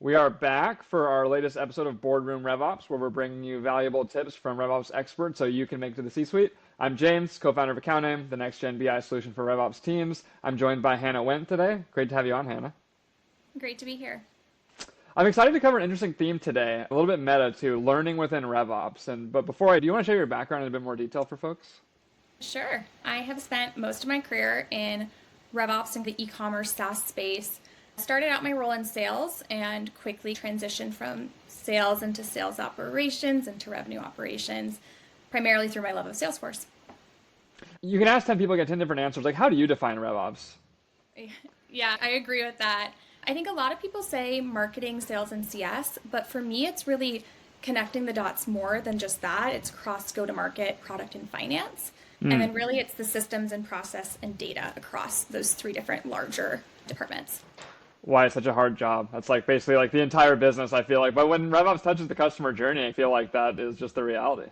We are back for our latest episode of Boardroom RevOps, where we're bringing you valuable tips from RevOps experts so you can make it to the C-suite. I'm James, co-founder of Accounting, the next-gen BI solution for RevOps teams. I'm joined by Hannah Wendt today. Great to have you on, Hannah. Great to be here. I'm excited to cover an interesting theme today, a little bit meta too, learning within RevOps. But before do you want to share your background in a bit more detail for folks? Sure. I have spent most of my career in RevOps and the e-commerce SaaS space. Started out my role in sales and quickly transitioned from sales into sales operations into revenue operations, primarily through my love of Salesforce. You can ask 10 people, get 10 different answers. Like, how do you define RevOps? Yeah, I agree with that. I think a lot of people say marketing, sales, and CS, but for me, it's really connecting the dots more than just that. It's cross go-to-market, product, and finance. And then really it's the systems and process and data across those three different larger departments. Why it's such a hard job. That's like basically like the entire business, I feel like. But when RevOps touches the customer journey, I feel like that is just the reality.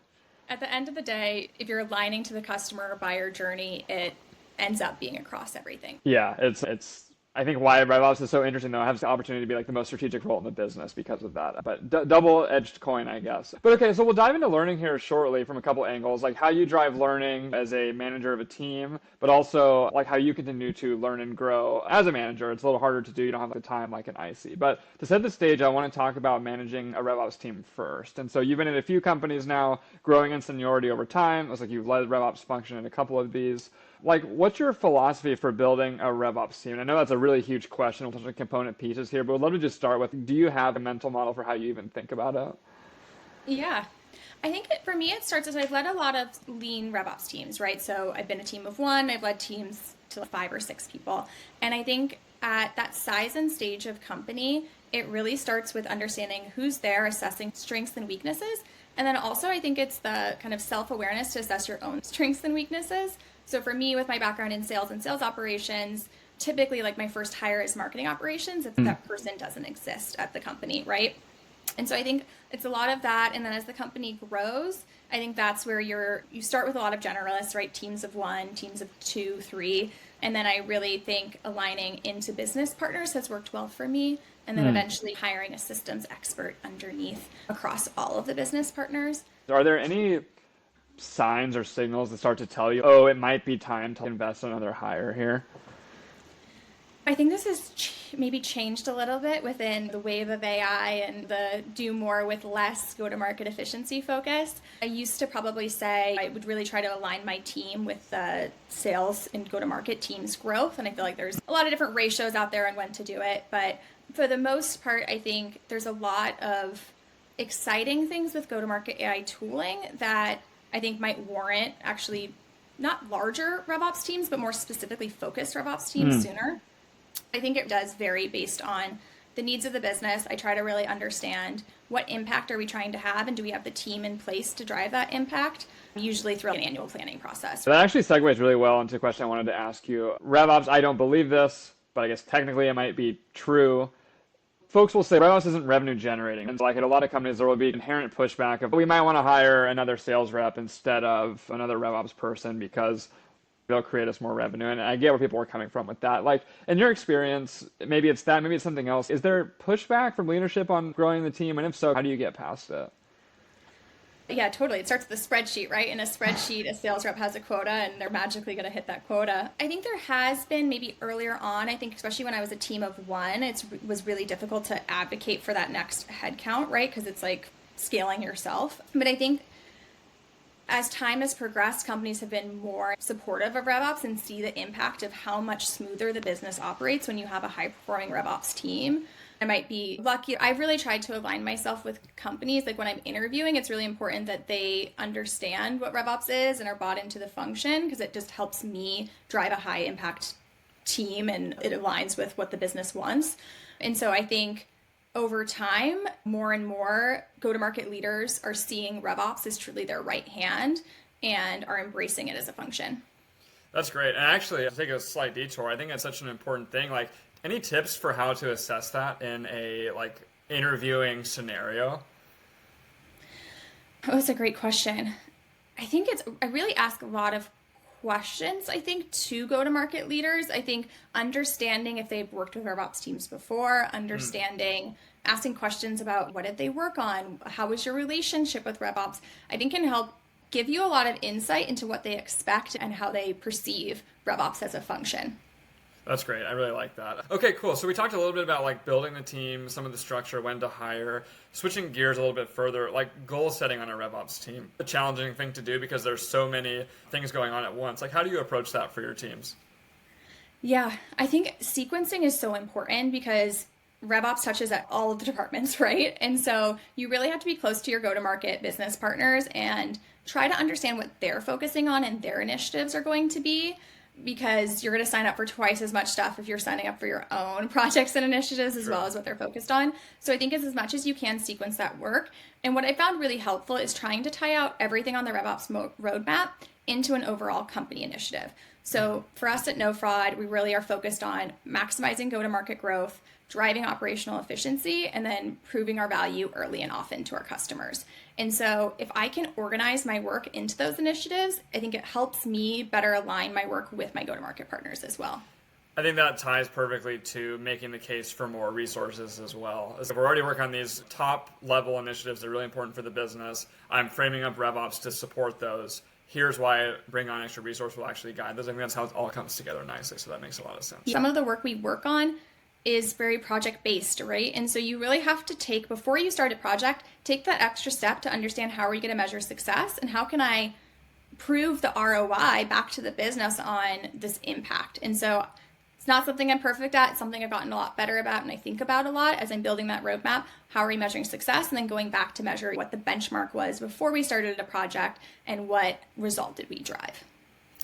At the end of the day, if you're aligning to the customer or buyer journey, it ends up being across everything. Yeah, it's I think why RevOps is so interesting though, it has the opportunity to be like the most strategic role in the business because of that. But double-edged coin, I guess. But okay, so we'll dive into learning here shortly from a couple angles, like how you drive learning as a manager of a team, but also like how you continue to learn and grow as a manager. It's a little harder to do. You don't have the time like an IC. But to set the stage, I want to talk about managing a RevOps team first. And so you've been in a few companies now, growing in seniority over time. It looks like you've led RevOps function in a couple of these. Like, what's your philosophy for building a RevOps team? And I know that's a really huge question, with of component pieces here, but would love to just start with, do you have a mental model for how you even think about it? Yeah. I think for me, it starts as I've led a lot of lean RevOps teams, right? So I've been a team of one, I've led teams to 5 or 6 people. And I think at that size and stage of company, it really starts with understanding who's there, assessing strengths and weaknesses. And then also, I think it's the kind of self-awareness to assess your own strengths and weaknesses. So for me, with my background in sales and sales operations, typically like my first hire is marketing operations if that person doesn't exist at the company, right? And so I think it's a lot of that. And then as the company grows, I think that's where you start with a lot of generalists, right? Teams of 1, teams of 2, 3. And then I really think aligning into business partners has worked well for me. And then eventually hiring a systems expert underneath across all of the business partners. Are there any signs or signals that start to tell you, oh, it might be time to invest in another hire here? I think this has maybe changed a little bit within the wave of AI and the do more with less go-to-market efficiency focus. I used to probably say I would really try to align my team with the sales and go-to-market team's growth. And I feel like there's a lot of different ratios out there on when to do it. But for the most part, I think there's a lot of exciting things with go-to-market AI tooling that I think might warrant actually not larger RevOps teams, but more specifically focused RevOps teams sooner. I think it does vary based on the needs of the business. I try to really understand what impact are we trying to have and do we have the team in place to drive that impact, usually through an annual planning process. So that actually segues really well into a question I wanted to ask you. RevOps, I don't believe this, but I guess technically it might be true. Folks will say RevOps isn't revenue generating. And like at a lot of companies, there will be inherent pushback of we might want to hire another sales rep instead of another RevOps person because they'll create us more revenue. And I get where people are coming from with that. Like in your experience, maybe it's that, maybe it's something else. Is there pushback from leadership on growing the team? And if so, how do you get past it? Yeah, totally. It starts with a spreadsheet, right? In a spreadsheet, a sales rep has a quota and they're magically going to hit that quota. I think there has been maybe earlier on, I think especially when I was a team of 1, it was really difficult to advocate for that next headcount, right? Because it's like scaling yourself. But I think as time has progressed, companies have been more supportive of RevOps and see the impact of how much smoother the business operates when you have a high-performing RevOps team. I might be lucky. I've really tried to align myself with companies. Like when I'm interviewing, it's really important that they understand what RevOps is and are bought into the function because it just helps me drive a high impact team and it aligns with what the business wants. And so I think over time, more and more go-to-market leaders are seeing RevOps as truly their right hand and are embracing it as a function. That's great. And actually, to take a slight detour, I think that's such an important thing. Like, any tips for how to assess that in a like interviewing scenario? Oh, that's a great question. I think I really ask a lot of questions, I think, to go-to-market leaders. I think understanding if they've worked with RevOps teams before, asking questions about what did they work on, how was your relationship with RevOps, I think can help give you a lot of insight into what they expect and how they perceive RevOps as a function. That's great. I really like that. Okay, cool. So we talked a little bit about like building the team, some of the structure, when to hire, switching gears a little bit further, like goal setting on a RevOps team. A challenging thing to do because there's so many things going on at once. Like, how do you approach that for your teams? Yeah, I think sequencing is so important because RevOps touches at all of the departments, right? And so you really have to be close to your go-to-market business partners and try to understand what they're focusing on and their initiatives are going to be, because you're going to sign up for twice as much stuff if you're signing up for your own projects and initiatives as well as what they're focused on. So I think as much as you can sequence that work. And what I found really helpful is trying to tie out everything on the RevOps roadmap into an overall company initiative. So for us at NoFraud, we really are focused on maximizing go-to-market growth, driving operational efficiency, and then proving our value early and often to our customers. And so if I can organize my work into those initiatives, I think it helps me better align my work with my go-to-market partners as well. I think that ties perfectly to making the case for more resources as well. As we're already working on these top level initiatives that are really important for the business, I'm framing up RevOps to support those. Here's why bring on extra resource will actually guide those. I think that's how it all comes together nicely. So that makes a lot of sense. Some of the work we work on is very project based, right? And so you really have to take, before you start a project, take that extra step to understand how are you going to measure success and how can I prove the ROI back to the business on this impact. And so it's not something I'm perfect at. It's something I've gotten a lot better about and I think about a lot as I'm building that roadmap. How are we measuring success? And then going back to measure what the benchmark was before we started a project and what result did we drive.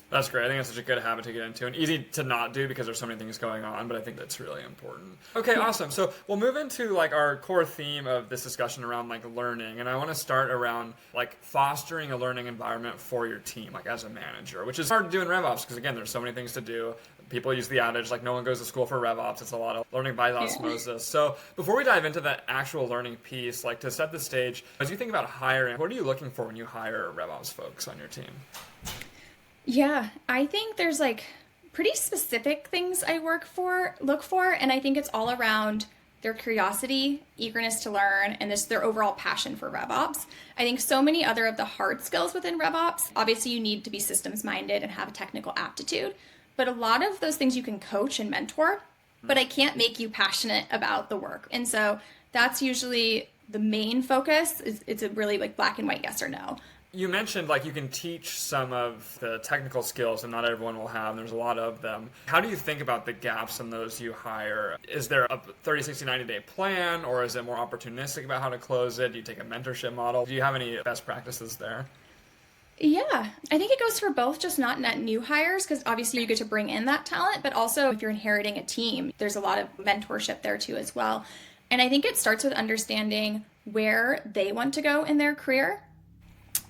That's great. I think that's such a good habit to get into and easy to not do because there's so many things going on, but I think that's really important. Okay, awesome. So we'll move into like our core theme of this discussion around like learning. And I want to start around like fostering a learning environment for your team, like as a manager, which is hard to do in RevOps because again, there's so many things to do. People use the adage, like no one goes to school for RevOps. It's a lot of learning by osmosis. So before we dive into that actual learning piece, like to set the stage, as you think about hiring, what are you looking for when you hire RevOps folks on your team? Yeah, I think there's like pretty specific things I look for, and I think it's all around their curiosity, eagerness to learn, and their overall passion for RevOps. I think so many other of the hard skills within RevOps, obviously you need to be systems minded and have a technical aptitude, but a lot of those things you can coach and mentor, but I can't make you passionate about the work. And so that's usually the main focus. It's a really like black and white yes or no. You mentioned like you can teach some of the technical skills and not everyone will have. There's a lot of them. How do you think about the gaps in those you hire? Is there a 30, 60, 90-day plan or is it more opportunistic about how to close it? Do you take a mentorship model? Do you have any best practices there? Yeah, I think it goes for both, just not net new hires, because obviously you get to bring in that talent, but also if you're inheriting a team, there's a lot of mentorship there too as well. And I think it starts with understanding where they want to go in their career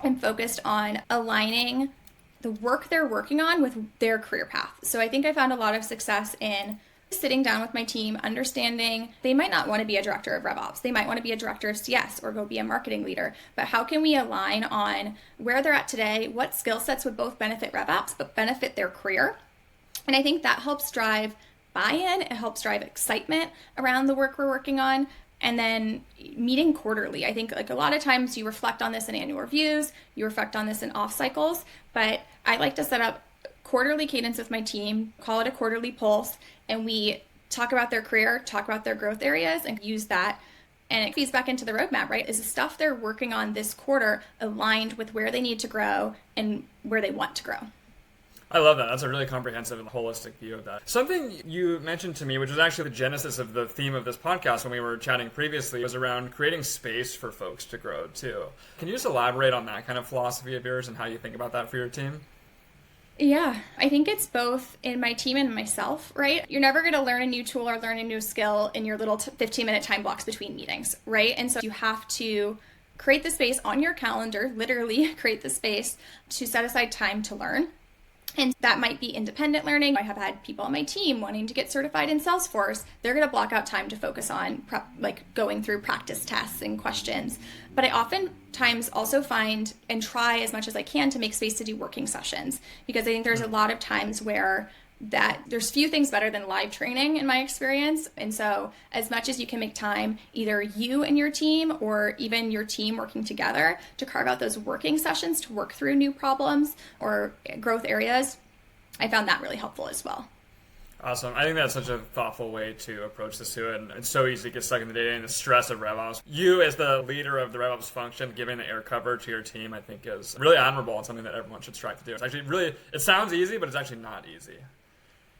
and focused on aligning the work they're working on with their career path. So I think I found a lot of success in sitting down with my team, understanding they might not want to be a director of RevOps. They might want to be a director of CS or go be a marketing leader. But how can we align on where they're at today, what skill sets would both benefit RevOps but benefit their career? And I think that helps drive buy-in. It helps drive excitement around the work we're working on. And then meeting quarterly. I think like a lot of times you reflect on this in annual reviews, you reflect on this in off cycles, but I like to set up quarterly cadence with my team, call it a quarterly pulse, and we talk about their career, talk about their growth areas, and use that. And it feeds back into the roadmap, right? Is the stuff they're working on this quarter aligned with where they need to grow and where they want to grow? I love that. That's a really comprehensive and holistic view of that. Something you mentioned to me, which was actually the genesis of the theme of this podcast when we were chatting previously, was around creating space for folks to grow too. Can you just elaborate on that kind of philosophy of yours and how you think about that for your team? Yeah, I think it's both in my team and myself, right? You're never going to learn a new tool or learn a new skill in your little 15-minute time blocks between meetings, right? And so you have to create the space on your calendar, literally create the space to set aside time to learn. And that might be independent learning. I have had people on my team wanting to get certified in Salesforce. They're going to block out time to focus on going through practice tests and questions. But I oftentimes also find and try as much as I can to make space to do working sessions, because I think there's a lot of times where there's few things better than live training in my experience. And so as much as you can make time, either you and your team or even your team working together to carve out those working sessions to work through new problems or growth areas, I found that really helpful as well. Awesome. I think that's such a thoughtful way to approach this too, and it's so easy to get stuck in the data and the stress of RevOps. You, as the leader of the RevOps function, giving the air cover to your team, I think is really admirable and something that everyone should strive to do. It's actually really, it sounds easy, but it's actually not easy.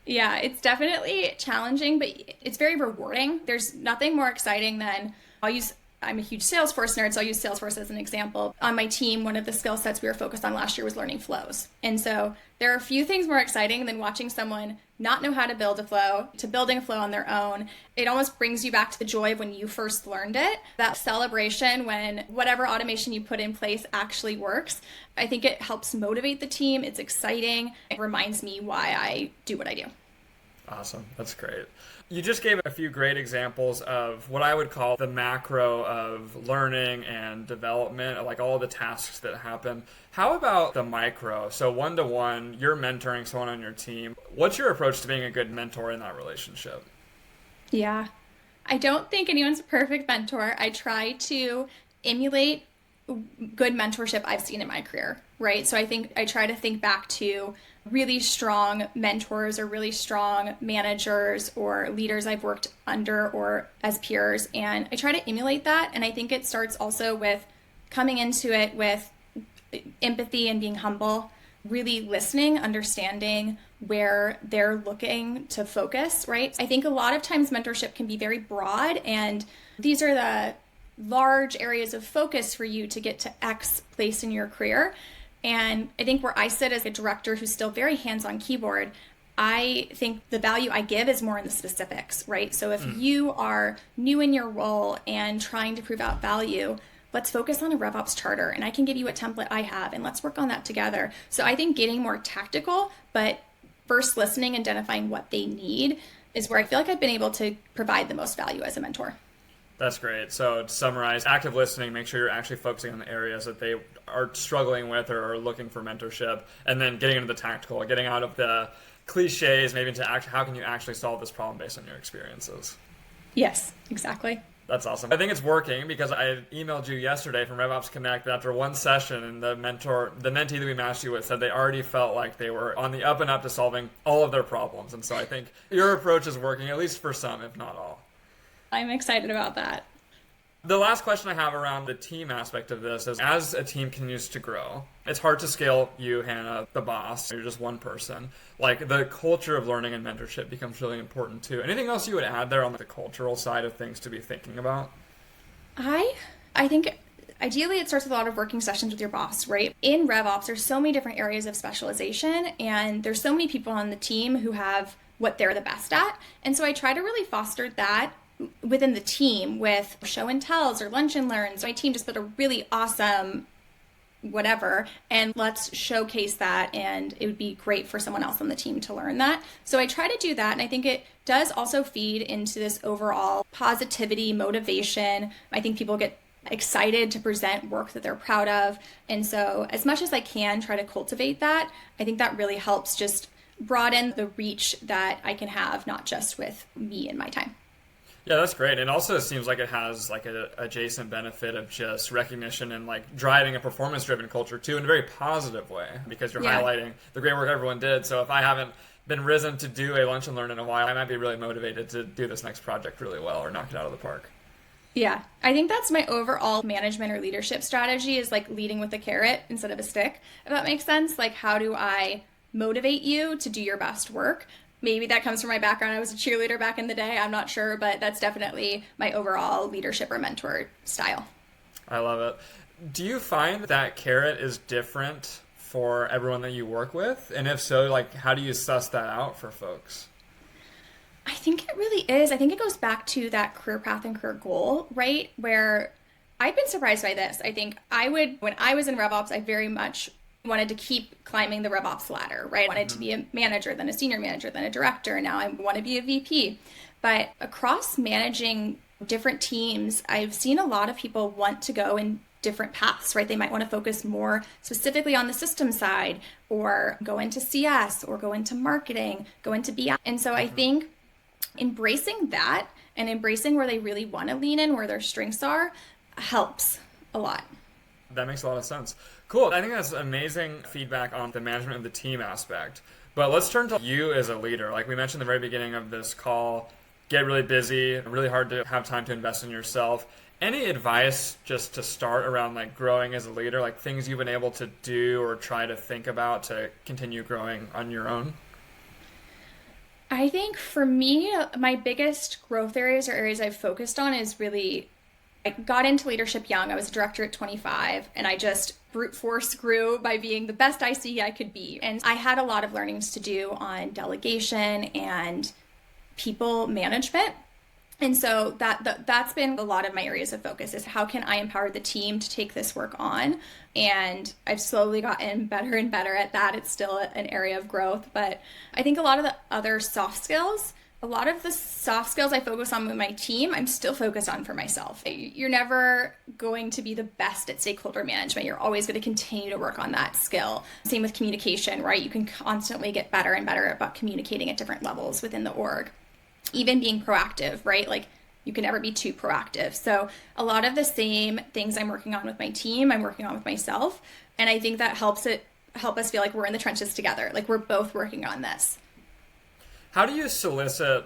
Yeah, it's definitely challenging, but it's very rewarding. There's nothing more exciting than, I'm a huge Salesforce nerd, so I'll use Salesforce as an example. On my team, one of the skill sets we were focused on last year was learning flows. And so there are a few things more exciting than watching someone not know how to build a flow to building a flow on their own. It almost brings you back to the joy of when you first learned it, that celebration when whatever automation you put in place actually works. I think it helps motivate the team. It's exciting. It reminds me why I do what I do. Awesome. That's great. You just gave a few great examples of what I would call the macro of learning and development, like all the tasks that happen. How about the micro? So one-to-one, you're mentoring someone on your team. What's your approach to being a good mentor in that relationship? Yeah, I don't think anyone's a perfect mentor. I try to emulate good mentorship I've seen in my career, right? So I think I try to think back to really strong mentors or really strong managers or leaders I've worked under or as peers, and I try to emulate that. And I think it starts also with coming into it with empathy and being humble, really listening, understanding where they're looking to focus, right? I think a lot of times mentorship can be very broad, and these are the large areas of focus for you to get to X place in your career. And I think where I sit as a director who's still very hands-on keyboard, I think the value I give is more in the specifics, right? So if you are new in your role and trying to prove out value, let's focus on a RevOps charter, and I can give you a template I have, and let's work on that together. So I think getting more tactical, but first listening, identifying what they need is where I feel like I've been able to provide the most value as a mentor. That's great. So to summarize, active listening, make sure you're actually focusing on the areas that they are struggling with or are looking for mentorship, and then getting into the tactical, getting out of the cliches, maybe into how can you actually solve this problem based on your experiences. Yes, exactly. That's awesome. I think it's working because I emailed you yesterday from RevOps Connect that after one session, and the mentee that we matched you with said they already felt like they were on the up and up to solving all of their problems. And so I think your approach is working, at least for some, if not all. I'm excited about that. The last question I have around the team aspect of this is, as a team continues to grow, it's hard to scale you, Hannah, the boss. You're just one person. Like, the culture of learning and mentorship becomes really important too. Anything else you would add there on the cultural side of things to be thinking about? I think ideally it starts with a lot of working sessions with your boss, right? In RevOps, there's so many different areas of specialization, and there's so many people on the team who have what they're the best at. And so I try to really foster that within the team with show and tells or lunch and learns. My team just built a really awesome whatever, and let's showcase that, and it would be great for someone else on the team to learn that. So I try to do that, and I think it does also feed into this overall positivity, motivation. I think people get excited to present work that they're proud of, and so as much as I can try to cultivate that, I think that really helps just broaden the reach that I can have, not just with me and my time. Yeah, that's great. And also it seems like it has like an adjacent benefit of just recognition and like driving a performance-driven culture too in a very positive way, because you're highlighting the great work everyone did. So if I haven't been risen to do a lunch and learn in a while, I might be really motivated to do this next project really well or knock it out of the park. Yeah, I think that's my overall management or leadership strategy, is like leading with a carrot instead of a stick, if that makes sense. Like, how do I motivate you to do your best work? Maybe that comes from my background. I was a cheerleader back in the day. I'm not sure, but that's definitely my overall leadership or mentor style. I love it. Do you find that carrot is different for everyone that you work with? And if so, like, how do you suss that out for folks? I think it really is. I think it goes back to that career path and career goal, right? Where I've been surprised by this. I think when I was in RevOps, I very much wanted to keep climbing the RevOps ladder, right? I wanted to be a manager, then a senior manager, then a director, and now I want to be a VP. But across managing different teams, I've seen a lot of people want to go in different paths, right? They might want to focus more specifically on the system side, or go into CS, or go into marketing, go into BI. And so I think embracing that and embracing where they really want to lean in, where their strengths are, helps a lot. That makes a lot of sense. Cool. I think that's amazing feedback on the management of the team aspect. But let's turn to you as a leader. Like we mentioned at the very beginning of this call, get really busy, really hard to have time to invest in yourself. Any advice just to start around like growing as a leader, like things you've been able to do or try to think about to continue growing on your own? I think for me, my biggest growth areas or areas I've focused on is really, I got into leadership young. I was a director at 25, and I just brute force grew by being the best IC I could be. And I had a lot of learnings to do on delegation and people management. And so that's been a lot of my areas of focus, is how can I empower the team to take this work on? And I've slowly gotten better and better at that. It's still an area of growth, but I think a lot of the other soft skills, a lot of the soft skills I focus on with my team, I'm still focused on for myself. You're never going to be the best at stakeholder management. You're always going to continue to work on that skill. Same with communication, right? You can constantly get better and better about communicating at different levels within the org. Even being proactive, right? Like you can never be too proactive. So a lot of the same things I'm working on with my team, I'm working on with myself. And I think that help us feel like we're in the trenches together. Like we're both working on this. How do you solicit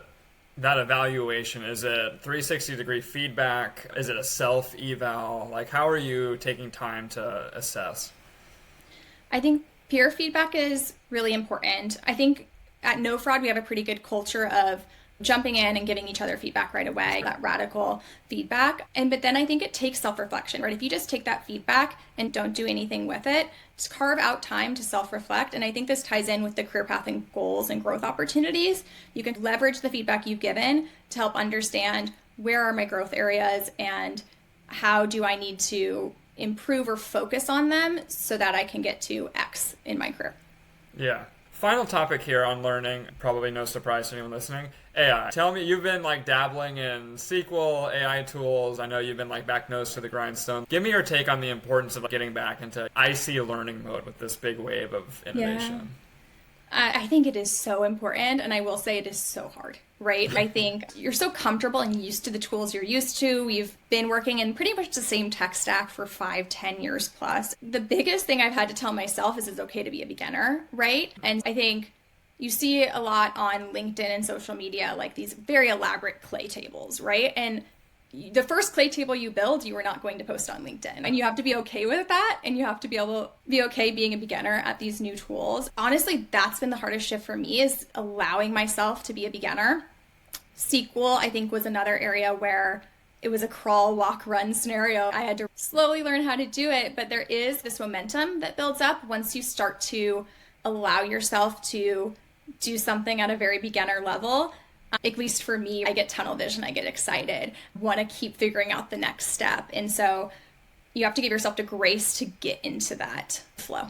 that evaluation? Is it 360-degree feedback? Is it a self-eval? Like how are you taking time to assess? I think peer feedback is really important. I think at NoFraud, we have a pretty good culture of jumping in and giving each other feedback right away, that radical feedback. But then I think it takes self-reflection, right? If you just take that feedback and don't do anything with it, just carve out time to self-reflect. And I think this ties in with the career path and goals and growth opportunities. You can leverage the feedback you've given to help understand where are my growth areas and how do I need to improve or focus on them so that I can get to X in my career. Yeah. Final topic here on learning, probably no surprise to anyone listening, AI. Tell me, you've been like dabbling in SQL, AI tools. I know you've been like back nose to the grindstone. Give me your take on the importance of getting back into IC learning mode with this big wave of innovation. Yeah. I think it is so important, and I will say it is so hard, right? I think you're so comfortable and used to the tools you're used to. We've been working in pretty much the same tech stack for 5-10 years plus. The biggest thing I've had to tell myself is it's okay to be a beginner, right? And I think you see a lot on LinkedIn and social media, like these very elaborate clay tables, right? And the first clay table you build, you are not going to post on LinkedIn. And you have to be okay with that. And you have to be able to be okay being a beginner at these new tools. Honestly, that's been the hardest shift for me, is allowing myself to be a beginner. SQL, I think, was another area where it was a crawl, walk, run scenario. I had to slowly learn how to do it. But there is this momentum that builds up once you start to allow yourself to do something at a very beginner level. At least for me, I get tunnel vision, I get excited, want to keep figuring out the next step. And so you have to give yourself the grace to get into that flow.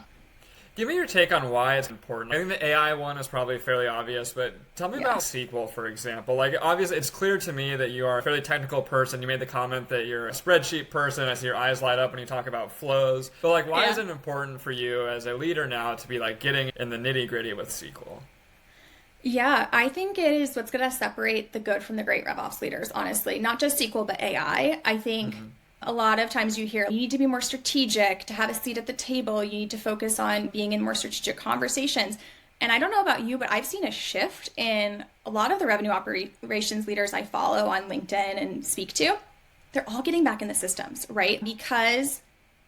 Give me your take on why it's important. I think the AI one is probably fairly obvious, but tell me about SQL, for example. Like, obviously, it's clear to me that you are a fairly technical person. You made the comment that you're a spreadsheet person. I see your eyes light up when you talk about flows. But, like, why is it important for you as a leader now to be, like, getting in the nitty-gritty with SQL? Yeah, I think it is what's going to separate the good from the great RevOps leaders, honestly. Not just SQL, but AI. I think a lot of times you hear you need to be more strategic, to have a seat at the table. You need to focus on being in more strategic conversations. And I don't know about you, but I've seen a shift in a lot of the revenue operations leaders I follow on LinkedIn and speak to. They're all getting back in the systems, right? Because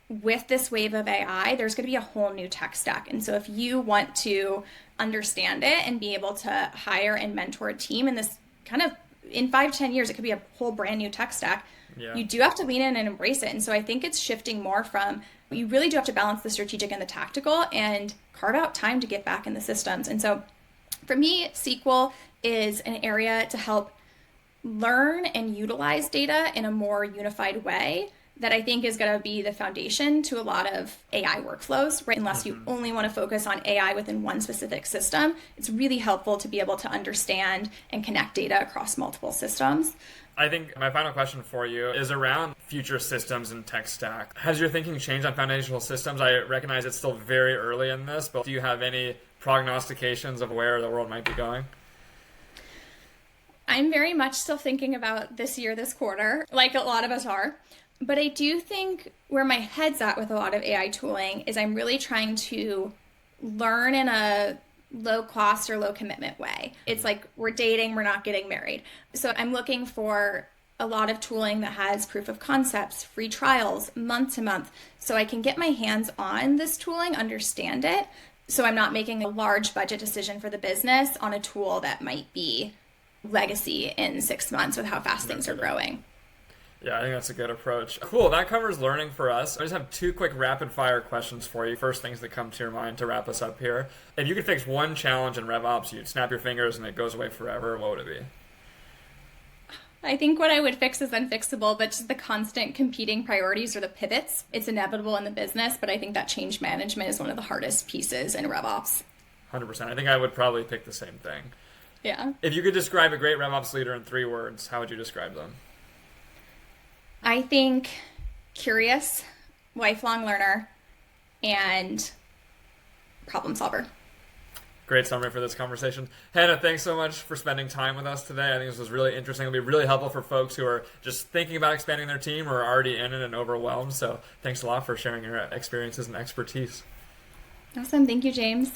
with this wave of AI, there's going to be a whole new tech stack. And so if you want to understand it and be able to hire and mentor a team in this kind of, in 5-10 years, it could be a whole brand new tech stack. You do have to lean in and embrace it. And so I think it's shifting more from, you really do have to balance the strategic and the tactical and carve out time to get back in the systems. And so for me, SQL is an area to help learn and utilize data in a more unified way. that I think is going to be the foundation to a lot of AI workflows, right? Unless you only want to focus on AI within one specific system, it's really helpful to be able to understand and connect data across multiple systems. I think my final question for you is around future systems and tech stack. Has your thinking changed on foundational systems? I recognize it's still very early in this, but do you have any prognostications of where the world might be going? I'm very much still thinking about this year, this quarter, like a lot of us are. But I do think where my head's at with a lot of AI tooling is I'm really trying to learn in a low cost or low commitment way. It's like we're dating, we're not getting married. So I'm looking for a lot of tooling that has proof of concepts, free trials, month to month, so I can get my hands on this tooling, understand it. So I'm not making a large budget decision for the business on a tool that might be legacy in 6 months with how fast things are growing. Yeah, I think that's a good approach. Cool, that covers learning for us. I just have 2 quick rapid fire questions for you. First things that come to your mind to wrap us up here. If you could fix one challenge in RevOps, you'd snap your fingers and it goes away forever, what would it be? I think what I would fix is unfixable, but just the constant competing priorities or the pivots. It's inevitable in the business, but I think that change management is one of the hardest pieces in RevOps. 100%. I think I would probably pick the same thing. Yeah. If you could describe a great RevOps leader in 3 words, how would you describe them? I think curious, lifelong learner, and problem solver. Great summary for this conversation. Hannah, thanks so much for spending time with us today. I think this was really interesting. It'll be really helpful for folks who are just thinking about expanding their team or are already in it and overwhelmed. So thanks a lot for sharing your experiences and expertise. Awesome. Thank you, James.